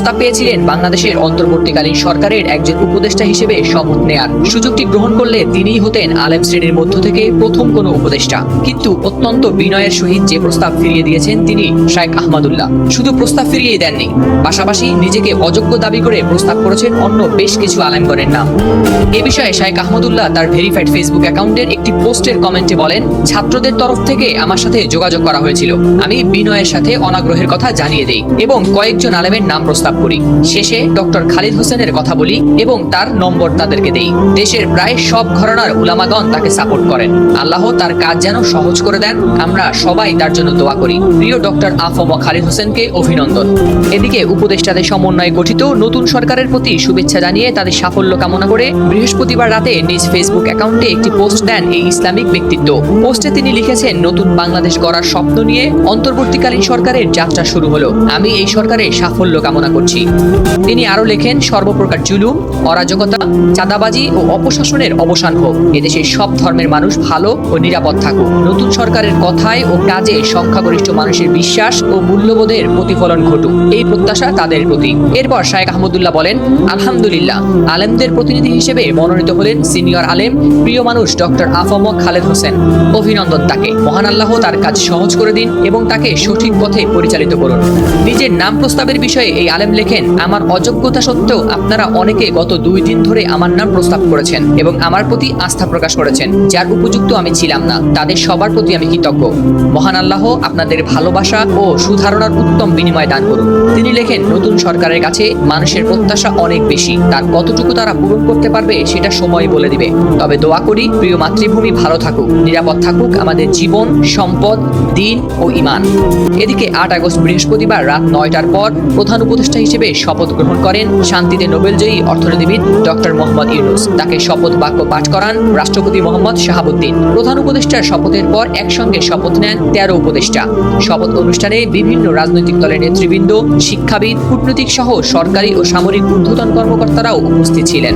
প্রস্তাব পেয়েছিলেন বাংলাদেশের অন্তর্বর্তীকালীন সরকারের একজন উপদেষ্টা হিসেবে শপথ নেয়ার। সুযোগটি গ্রহণ করলে তিনিই হতেন আলেম শ্রেণীর মধ্য থেকে প্রথম কোনো উপদেষ্টা। কিন্তু অত্যন্ত বিনয়ের সহিত যে প্রস্তাব ফিরিয়ে দিয়েছেন তিনি শাইখ আহমদুল্লাহ। শুধু প্রস্তাব ফিরিয়েই দেননি, পাশাপাশি নিজেকে অযোগ্য দাবি করে প্রস্তাব করেছেন অন্য বেশ কিছু আলেমগণের নাম। এ বিষয়ে শাইখ আহমদুল্লাহ তার ভেরিফাইড ফেসবুক অ্যাকাউন্টের একটি পোস্টের কমেন্টে বলেন, ছাত্রদের তরফ থেকে আমার সাথে যোগাযোগ করা হয়েছিল। আমি বিনয়ের সাথে অনাগ্রহের কথা জানিয়ে দেই এবং কয়েকজন আলেমের নাম প্রস্তাব করি। শেষে ডক্টর খালিদ হোসেনের কথা বলি এবং তার নম্বর তাদেরকে দেই। দেশের প্রায় সব ঘরানার উলামাগণ তাকে সাপোর্ট করেন। আল্লাহ তার কাজ যেন সহজ করে দেন, আমরা সবাই তার জন্য দোয়া করি। প্রিয় ডক্টর আফম খালিদ হোসেনকে অভিনন্দন। এদিকে উপদেষ্টাদের সমন্বয়ে গঠিত নতুন সরকারের প্রতি শুভেচ্ছা জানিয়ে তাদের সাফল্য কামনা করে বৃহস্পতিবার রাতে নিজ ফেসবুক অ্যাকাউন্টে একটি পোস্ট দেন এই ইসলামিক ব্যক্তিত্ব। পোস্টে তিনি লিখেছেন, নতুন বাংলাদেশ গড়ার স্বপ্ন নিয়ে অন্তর্বর্তীকালীন সরকারের যাত্রা শুরু হলো। আমি এই সরকারের সাফল্য কামনা করছি। তিনি আরো লেখেন, সর্বপ্রকার জুলুম, অরাজকতা, চাঁদাবাজি ও অপশাসনের অবসান হোক। এদেশের সব ধর্মের মানুষ ভালো ও নিরাপদ থাকুক। নতুন সরকারের কথায় ও কাজে সংখ্যাগরিষ্ঠ মানুষের বিশ্বাস ও মূল্যবোধের প্রতিফলন ঘটুক, এই প্রত্যাশা তাদের প্রতি। এরপর শাইখ আহমদুল্লাহ বলেন, আলহামদুলিল্লাহ, আলেমদের প্রতিনিধি হিসেবে মনোনীত হলেন সিনিয়র আলেম প্রিয় মানুষ ডক্টর আফম খালেদ হোসেন। অভিনন্দন তাকে। মহান আল্লাহ তার কাজ সহজ করে দিন এবং তাকে সঠিক পথে পরিচালিত করুন। নিজের নাম প্রস্তাবের বিষয়ে এই আলেম লেখেন, আমার অযোগ্যতা সত্ত্বেও আপনারা অনেকে গত 2 দিন ধরে আমার নাম প্রস্তাব করেছেন এবং আমার প্রতি আস্থা প্রকাশ করেছেন, যার উপযুক্ত আমি ছিলাম না। তাদের সবার প্রতি আমি কৃতজ্ঞ। মহান আল্লাহ আপনাদের ভালোবাসা ও সুধারণার উত্তম বিনিময় দান করুন। তিনি লেখেন, নতুন সরকারের কাছে মানুষের প্রত্যাশা অনেক বেশি। তার কতটুকু তারা পূরণ করতে পারবে সেটা সময় বলে দিবে। তবে দোয়া করি, প্রিয় মাতৃভূমি ভালো থাকুক, নিরাপদ থাকুক আমাদের জীবন, সম্পদ, দিন ও ঈমান। এদিকে 8 আগস্ট বৃহস্পতিবার রাত 9টার পর প্রধান উপদেষ্টা হিসেবে শপথ গ্রহণ করেন শান্তিতে নোবেলজয়ী অর্থনীতিবিদ ডক্টর মোহাম্মদ ইউনূস। তাকে শপথ বাক্য পাঠ করান রাষ্ট্রপতি মোহাম্মদ শাহাবুদ্দিন। প্রধান উপদেষ্টার শপথের পর একসঙ্গে শপথ নেন 13 উপদেষ্টা। শপথ অনুষ্ঠানে বিভিন্ন রাজনৈতিক দলের নেতৃবৃন্দ, শিক্ষাবিদ, কূটনীতিক সহ সরকারি ও সামরিক ঊর্ধ্বতন কর্মকর্তারাও উপস্থিত ছিলেন।